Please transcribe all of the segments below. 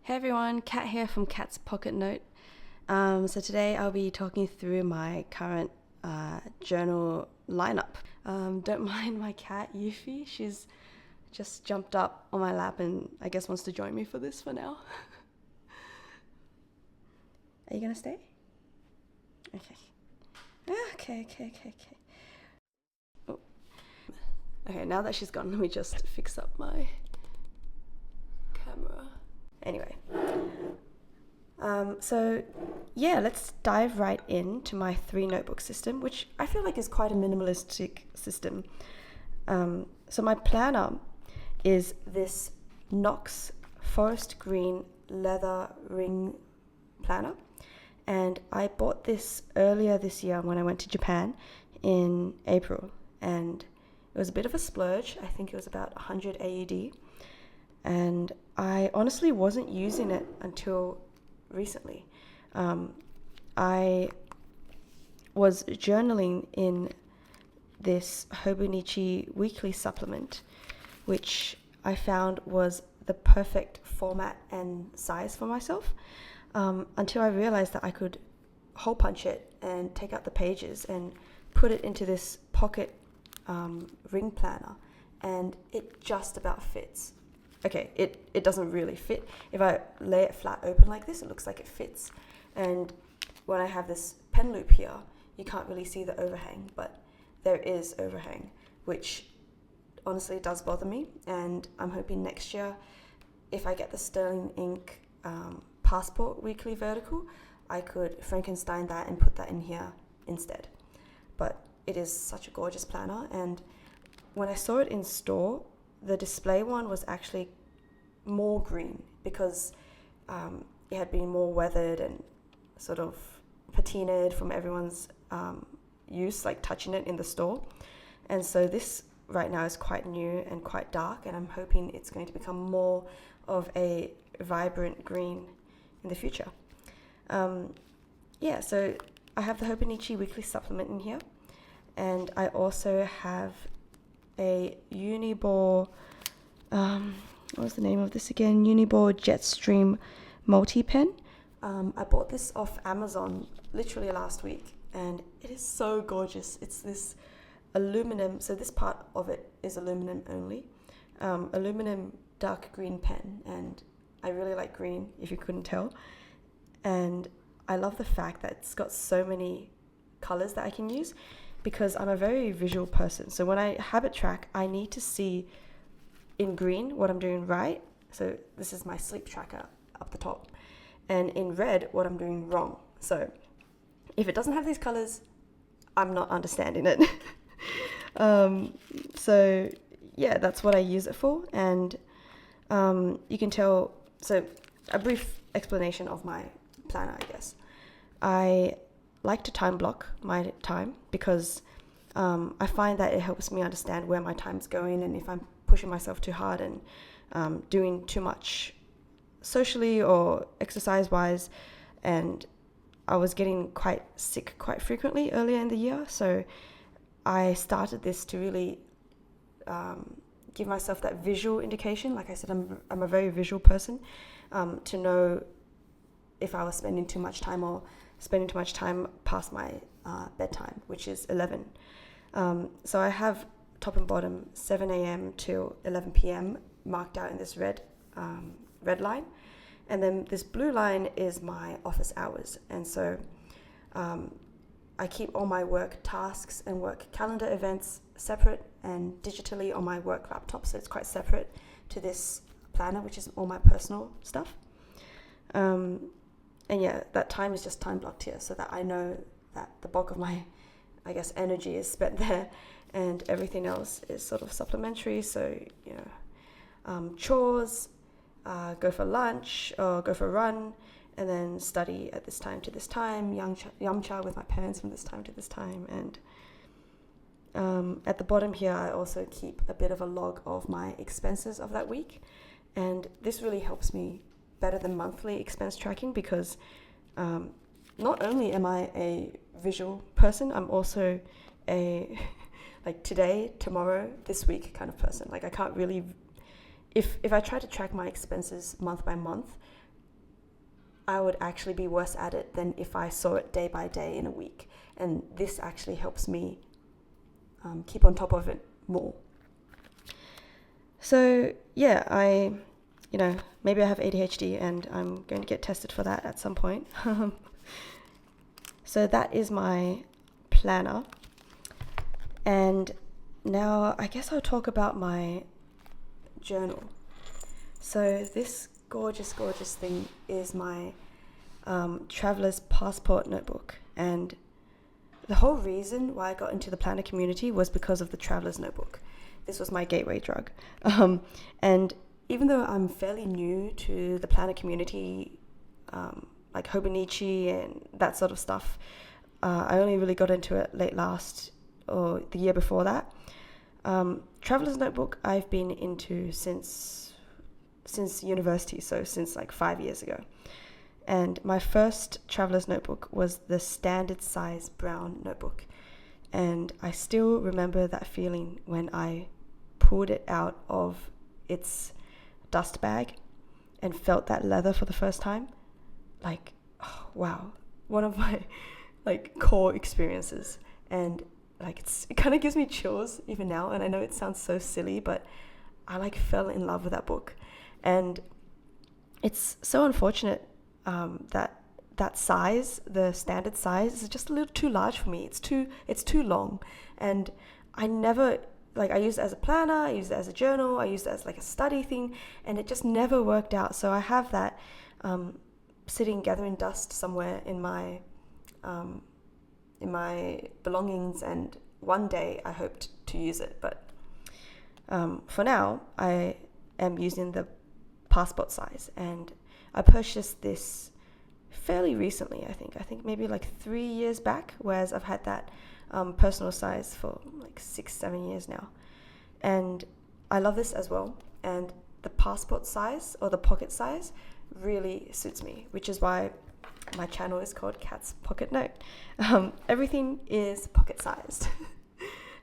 Hey everyone, Kat here from Kat's Pocket Note. So today I'll be talking through my current journal lineup. Don't mind my cat Yuffie, she's just jumped up on my lap and I guess wants to join me for this for now. Are you gonna stay? Okay. Okay. Oh. Okay, now that she's gone, let me just fix up my camera. Anyway, let's dive right into my 3-notebook system, which I feel like is quite a minimalistic system. So my planner is this Knox forest green leather ring planner, and I bought this earlier this year when I went to Japan in April, and it was a bit of a splurge. I think it was about 100 AUD. And I honestly wasn't using it until recently. I was journaling in this Hobonichi weekly supplement, which I found was the perfect format and size for myself, until I realized that I could hole punch it and take out the pages and put it into this pocket ring planner, and it just about fits. Okay, it doesn't really fit. If I lay it flat open like this, it looks like it fits. And when I have this pen loop here, you can't really see the overhang, but there is overhang, which honestly does bother me. And I'm hoping next year, if I get the Sterling Ink Passport Weekly Vertical, I could Frankenstein that and put that in here instead. But it is such a gorgeous planner, and when I saw it in store, the display one was actually more green because it had been more weathered and sort of patinaed from everyone's use, like touching it in the store. And so this right now is quite new and quite dark, and I'm hoping it's going to become more of a vibrant green in the future. So I have the Hobonichi weekly supplement in here, and I also have a Uniball, what was the name of this again? Uniball Jetstream multi-pen. I bought this off Amazon literally last week, and it is so gorgeous. It's this aluminum, so this part of it is aluminum only, aluminum dark green pen, and I really like green, if you couldn't tell. And I love the fact that it's got so many colors that I can use, because I'm a very visual person. So when I habit track, I need to see in green what I'm doing right. So this is my sleep tracker up the top. And in red, what I'm doing wrong. So if it doesn't have these colors, I'm not understanding it. That's what I use it for. And you can tell, so a brief explanation of my planner, I guess. I like to time block my time because I find that it helps me understand where my time's going, and if I'm pushing myself too hard and doing too much socially or exercise-wise. And I was getting quite sick quite frequently earlier in the year, so I started this to really give myself that visual indication. Like I said, I'm a very visual person, to know if I was spending too much time or spending too much time past my bedtime, which is 11. So I have top and bottom 7 a.m. till 11 p.m. marked out in this red line. And then this blue line is my office hours. And so I keep all my work tasks and work calendar events separate and digitally on my work laptop. So it's quite separate to this planner, which is all my personal stuff. That time is just time blocked here so that I know that the bulk of my, I guess, energy is spent there, and everything else is sort of supplementary. So, chores, go for lunch or go for a run, and then study at this time to this time, yamcha with my parents from this time to this time. And at the bottom here, I also keep a bit of a log of my expenses of that week. And this really helps me better than monthly expense tracking, because not only am I a visual person, I'm also a like today, tomorrow, this week kind of person. Like I can't really, if I try to track my expenses month by month, I would actually be worse at it than if I saw it day by day in a week. And this actually helps me keep on top of it more. So yeah, maybe I have ADHD and I'm going to get tested for that at some point. So that is my planner. And now I guess I'll talk about my journal. So this gorgeous thing is my traveler's passport notebook. And the whole reason why I got into the planner community was because of the traveler's notebook. This was my gateway drug. And even though I'm fairly new to the planner community, like Hobonichi and that sort of stuff, I only really got into it late last or the year before that. Traveler's notebook I've been into since university, so since like 5 years ago. And my first traveler's notebook was the standard size brown notebook. And I still remember that feeling when I pulled it out of its dust bag and felt that leather for the first time. Like, oh, wow, one of my like core experiences. And like it kind of gives me chills even now. And I know it sounds so silly, but I like fell in love with that book. And it's so unfortunate that size, the standard size, is just a little too large for me. It's too long, and I never I use it as a planner, I use it as a journal, I use it as like a study thing, and it just never worked out. So I have that sitting gathering dust somewhere in my belongings, and one day I hoped to use it, but for now I am using the passport size, and I purchased this fairly recently. I think maybe like 3 years back, whereas I've had that personal size for like 6-7 years now, and I love this as well. And the passport size or the pocket size really suits me, which is why my channel is called Cat's Pocket Note. Everything is pocket sized.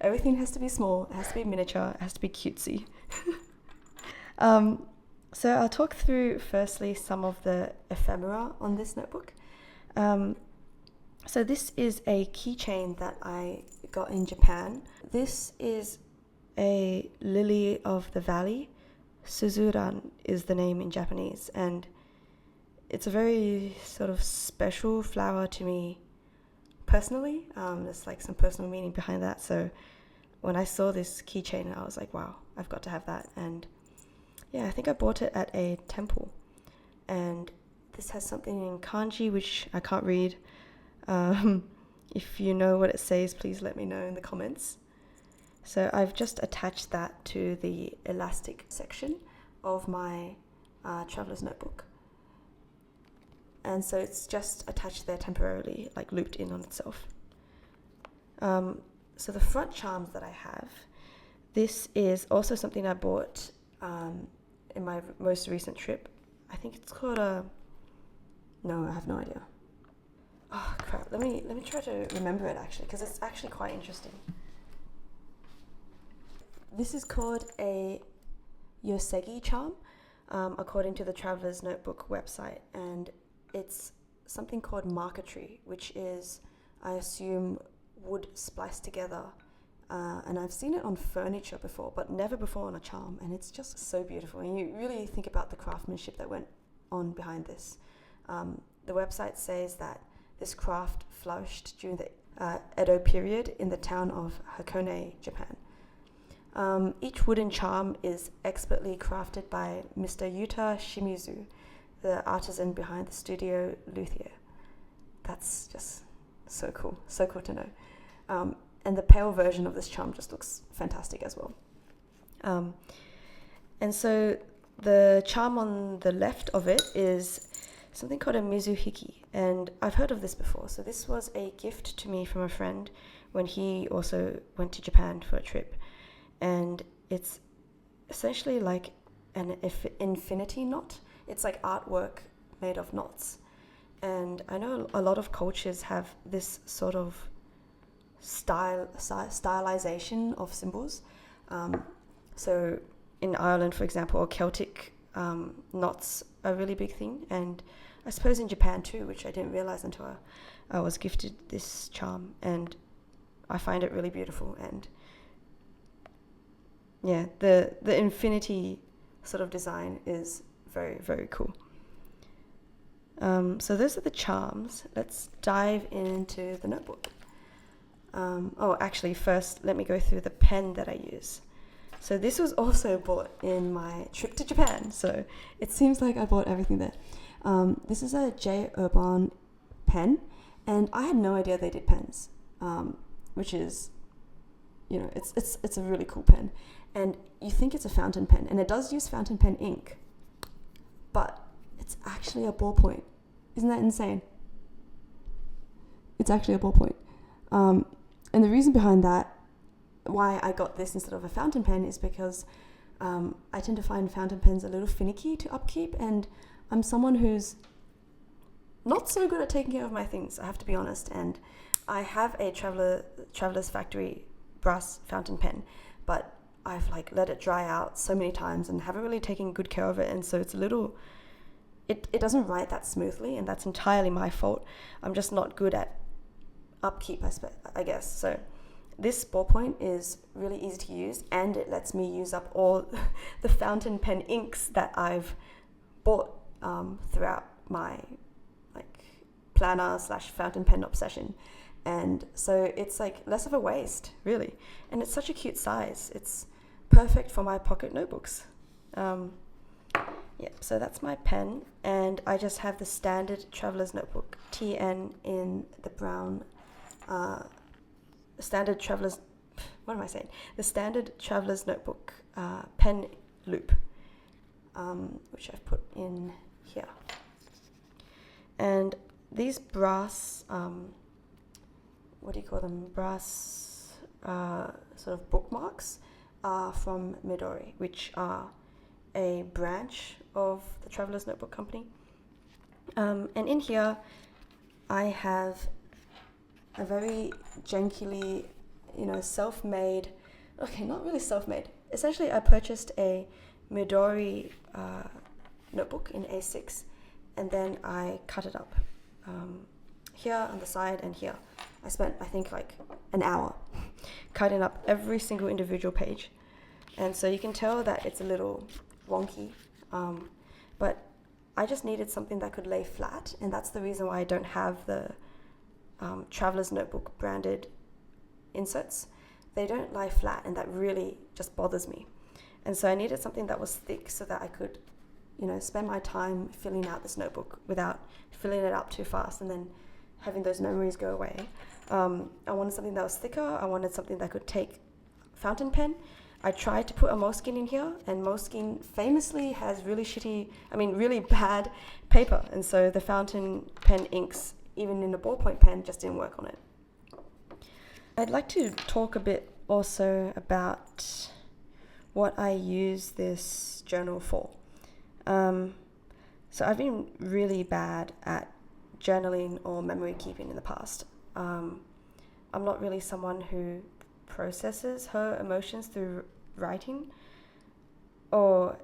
Everything has to be small, it has to be miniature, it has to be cutesy. So I'll talk through firstly some of the ephemera on this notebook. So this is a keychain that I got in Japan. This is a lily of the valley. Suzuran is the name in Japanese, and it's a very sort of special flower to me personally. There's like some personal meaning behind that. So when I saw this keychain, I was like, wow, I've got to have that. And yeah, I think I bought it at a temple, and this has something in kanji which I can't read. If you know what it says, please let me know in the comments. So I've just attached that to the elastic section of my traveler's notebook. And so it's just attached there temporarily, like looped in on itself. So the front charms that I have, this is also something I bought in my most recent trip. I think it's called no, I have no idea. Oh crap, let me try to remember it actually, because it's actually quite interesting. This is called a Yosegi charm, according to the Traveler's Notebook website, and it's something called marquetry, which is, I assume, wood spliced together. And I've seen it on furniture before, but never before on a charm, and it's just so beautiful. And you really think about the craftsmanship that went on behind this. The website says that this craft flourished during the Edo period in the town of Hakone, Japan. Each wooden charm is expertly crafted by Mr. Yuta Shimizu, the artisan behind the studio Luthier. That's just so cool to know. And the pale version of this charm just looks fantastic as well. And so the charm on the left of it is something called a mizuhiki, and I've heard of this before. So this was a gift to me from a friend when he also went to Japan for a trip, and it's essentially like an infinity knot. It's like artwork made of knots, and I know a lot of cultures have this sort of stylization of symbols. So in Ireland, for example, or Celtic knots are a really big thing, and I suppose in Japan too, which I didn't realize until I was gifted this charm, and I find it really beautiful. And yeah, the infinity sort of design is very, very cool. So those are the charms. Let's dive into the notebook. Actually, first let me go through the pen that I use. So this was also bought in my trip to Japan, so it seems like I bought everything there. This is a J.Herbin pen, and I had no idea they did pens, which is, it's a really cool pen. And you think it's a fountain pen, and it does use fountain pen ink, but it's actually a ballpoint. Isn't that insane? It's actually a ballpoint. And the reason behind that, why I got this instead of a fountain pen, is because I tend to find fountain pens a little finicky to upkeep, and I'm someone who's not so good at taking care of my things, I have to be honest. And I have a Traveler's Factory brass fountain pen, but I've let it dry out so many times and haven't really taken good care of it, and so it's a little, it doesn't write that smoothly, and that's entirely my fault. I'm just not good at upkeep, I guess. So this ballpoint is really easy to use, and it lets me use up all the fountain pen inks that I've bought throughout my planner/fountain pen obsession. And so it's less of a waste, really, and it's such a cute size. It's perfect for my pocket notebooks. So that's my pen, and I just have the standard Traveler's Notebook TN in the brown the standard Traveler's Notebook pen loop, which I've put in here. And these brass, brass sort of bookmarks are from Midori, which are a branch of the Traveler's Notebook company. And in here, I have a very jankily, self-made, not really self-made. Essentially, I purchased a Midori notebook in A6, and then I cut it up here on the side and here. I spent, I think, an hour cutting up every single individual page. And so you can tell that it's a little wonky, but I just needed something that could lay flat, and that's the reason why I don't have the Traveler's Notebook branded inserts. They don't lie flat, and that really just bothers me. And so I needed something that was thick so that I could, spend my time filling out this notebook without filling it up too fast and then having those memories go away. I wanted something that was thicker. I wanted something that could take fountain pen. I tried to put a Moleskine in here, and Moleskine famously has really bad paper, and so the fountain pen inks, even in the ballpoint pen, just didn't work on it. I'd like to talk a bit also about what I use this journal for. So I've been really bad at journaling or memory keeping in the past. I'm not really someone who processes her emotions through writing, or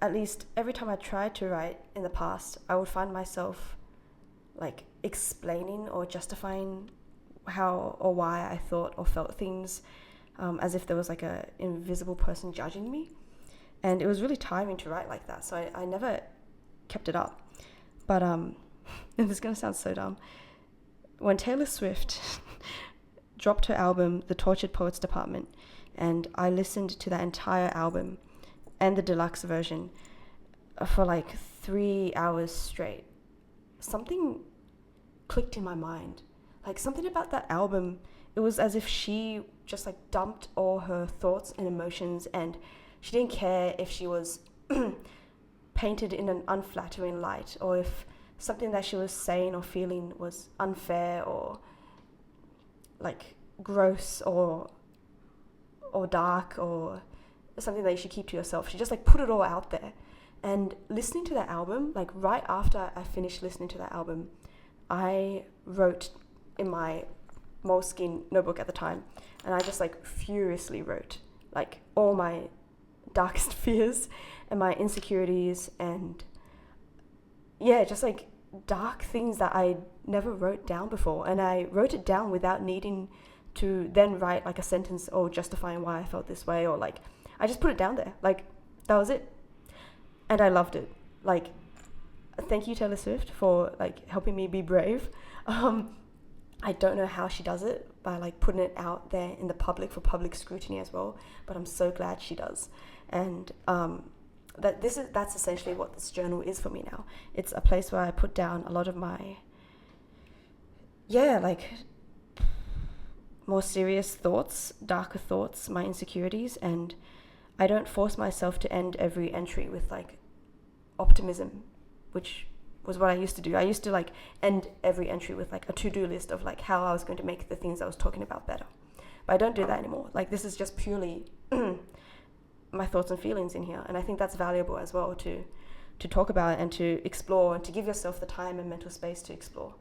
at least every time I tried to write in the past, I would find myself explaining or justifying how or why I thought or felt things, as if there was a invisible person judging me, and it was really tiring to write like that, so I never kept it up. But and this is going to sound so dumb, when Taylor Swift dropped her album The Tortured Poets Department, and I listened to that entire album and the deluxe version for 3 hours straight, something clicked in my mind. Something about that album, it was as if she just dumped all her thoughts and emotions, and she didn't care if she was painted in an unflattering light, or if something that she was saying or feeling was unfair or gross or dark or something that you should keep to yourself. She just put it all out there. And listening to that album, right after I finished listening to that album, I wrote in my Moleskine notebook at the time, and I just furiously wrote all my darkest fears and my insecurities, and just dark things that I never wrote down before, and I wrote it down without needing to then write like a sentence or justifying why I felt this way, or like I just put it down there. Like that was it, and I loved it. Like, thank you, Taylor Swift, for like helping me be brave. I don't know how she does it by like putting it out there in the public for public scrutiny as well, but I'm so glad she does. And that's essentially what this journal is for me now. It's a place where I put down a lot of my like more serious thoughts, darker thoughts, my insecurities, and I don't force myself to end every entry with like optimism, which was what I used to do. I used to like end every entry with like a to-do list of like how I was going to make the things I was talking about better. But I don't do that anymore. Like, this is just purely my thoughts and feelings in here, and I think that's valuable as well to talk about and to explore and to give yourself the time and mental space to explore.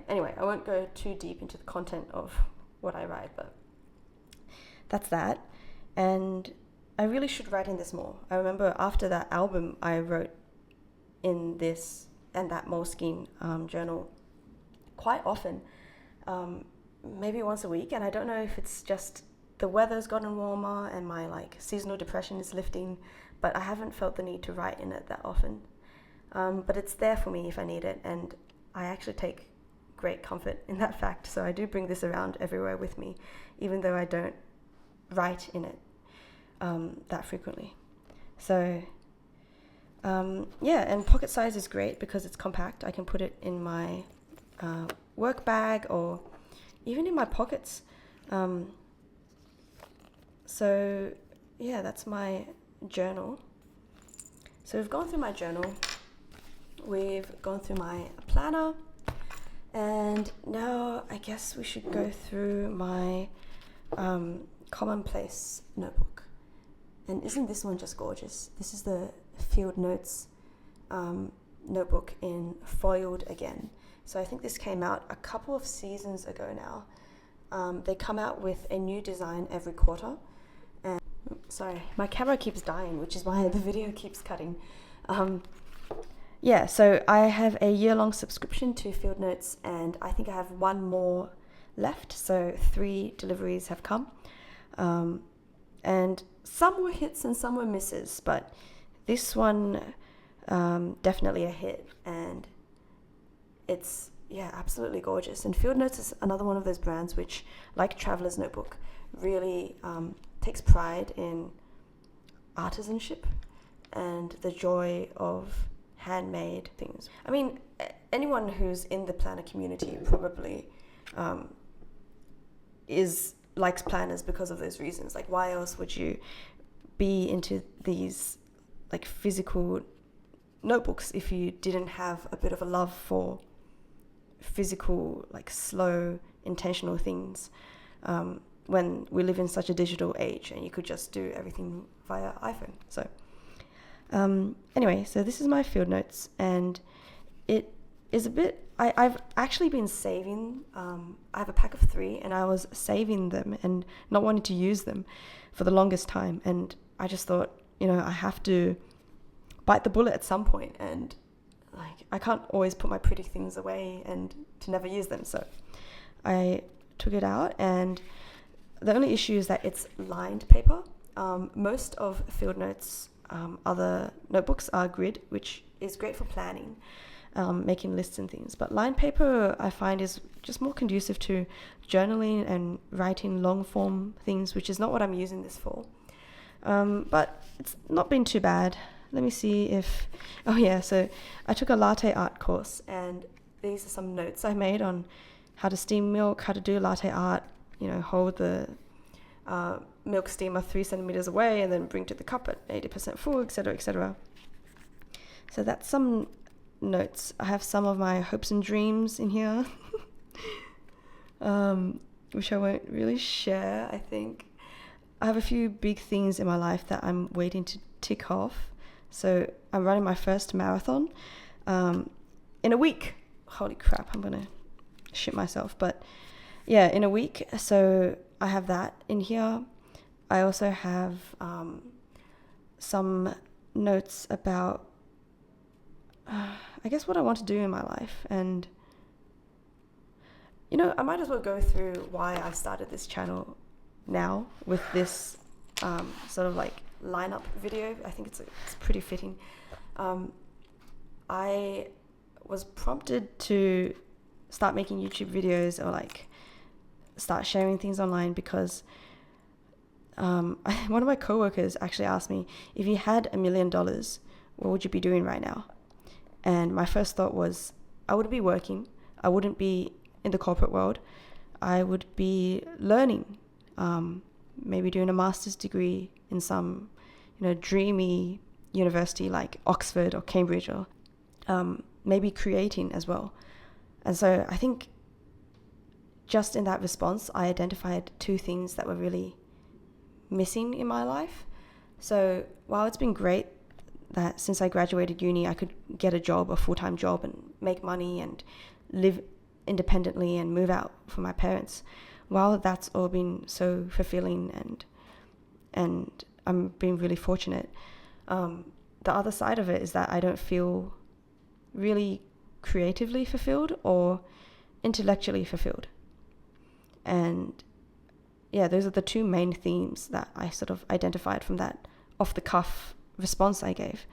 Anyway, I won't go too deep into the content of what I write, but that's that. And I really should write in this more. I remember after that album, I wrote in this and that Moleskine journal quite often, maybe once a week. And I don't know if it's just the weather's gotten warmer and my like seasonal depression is lifting, but I haven't felt the need to write in it that often. But it's there for me if I need it, and I actually take great comfort in that fact. So I do bring this around everywhere with me, even though I don't write in it that frequently. So and pocket size is great because it's compact. I can put it in my work bag or even in my pockets. That's my journal. So we've gone through my journal, we've gone through my planner, and now I guess we should go through my Commonplace Notebook. And isn't this one just gorgeous? This is the fieldnotes notebook in foiled again. So I think this came out a couple of seasons ago now. They come out with a new design every quarter. And sorry, my camera keeps dying, which is why the video keeps cutting. So I have a year-long subscription to fieldnotes, and I think I have one more left. So 3 deliveries have come. And some were hits and some were misses, but this one definitely a hit, and it's absolutely gorgeous. And fieldnotes is another one of those brands which, like Traveler's Notebook, really takes pride in artisanship and the joy of handmade things. I mean, anyone who's in the planner community probably likes planners because of those reasons. Like, why else would you be into these like physical notebooks if you didn't have a bit of a love for physical, like slow, intentional things, when we live in such a digital age and you could just do everything via iPhone. So so this is my fieldnotes, and it is a bit, I've actually been saving, I have a pack of 3 and I was saving them and not wanting to use them for the longest time, and I just thought, I have to bite the bullet at some point, and like I can't always put my pretty things away and to never use them. So I took it out, and the only issue is that it's lined paper. Most of fieldnotes other notebooks are grid, which is great for planning, making lists and things, but lined paper I find is just more conducive to journaling and writing long form things, which is not what I'm using this for. But it's not been too bad. Let me see if, so I took a latte art course, and these are some notes I made on how to steam milk, how to do latte art, hold the milk steamer 3 centimeters away and then bring to the cup at 80% full, etc., etc. So that's some notes. I have some of my hopes and dreams in here, which I won't really share, I think. I have a few big things in my life that I'm waiting to tick off. So I'm running my first marathon in a week. Holy crap, I'm going to shit myself. But in a week. So I have that in here. I also have some notes about I guess what I want to do in my life. And I might as well go through why I started this channel now with this sort of like lineup video. I think it's pretty fitting. I was prompted to start making YouTube videos or like start sharing things online because one of my coworkers actually asked me, if you had $1 million, what would you be doing right now? And my first thought was, I wouldn't be working. I wouldn't be in the corporate world. I would be learning, maybe doing a master's degree in some, dreamy university like Oxford or Cambridge, or maybe creating as well. And so I think just in that response, I identified two things that were really missing in my life. So while it's been great that since I graduated uni, I could get a job, a full-time job, and make money and live independently and move out from my parents, while that's all been so fulfilling and I'm being really fortunate, the other side of it is that I don't feel really creatively fulfilled or intellectually fulfilled. And yeah, those are the two main themes that I sort of identified from that off-the-cuff response I gave.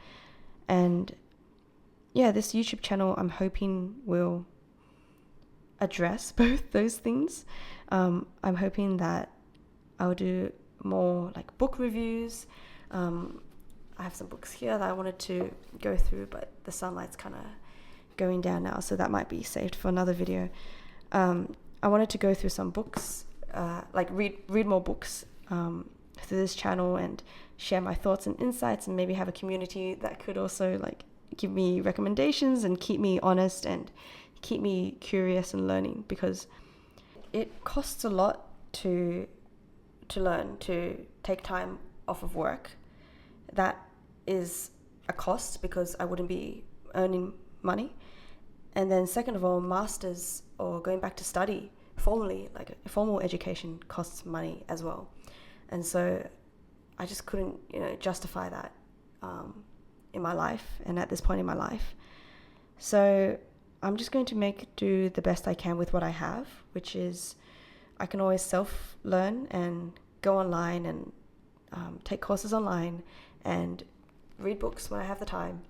And yeah, this YouTube channel I'm hoping will address both those things. I'm hoping that I'll do more like book reviews. I have some books here that I wanted to go through, but the sunlight's kind of going down now, so that might be saved for another video. I wanted to go through some books, like read more books through this channel and share my thoughts and insights, and maybe have a community that could also like give me recommendations and keep me honest and keep me curious and learning, because it costs a lot to learn, to take time off of work. That is a cost because I wouldn't be earning money. And then second of all, masters or going back to study formally, like formal education, costs money as well. And so I just couldn't, justify that in my life and at this point in my life. So I'm just going to do the best I can with what I have, which is I can always self-learn and go online and take courses online and read books when I have the time,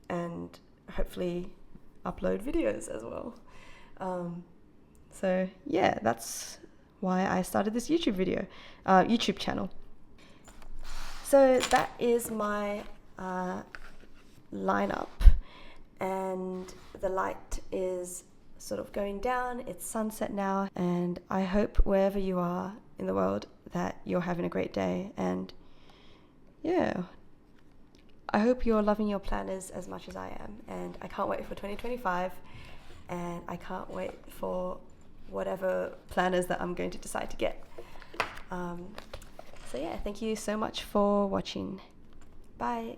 and hopefully upload videos as well. So yeah, that's why I started this YouTube channel. So that is my lineup, and the light is sort of going down. It's sunset now, and I hope wherever you are in the world that you're having a great day. And yeah, I hope you're loving your planners as much as I am, and I can't wait for 2025, and I can't wait for whatever planners that I'm going to decide to get. So yeah, thank you so much for watching. Bye.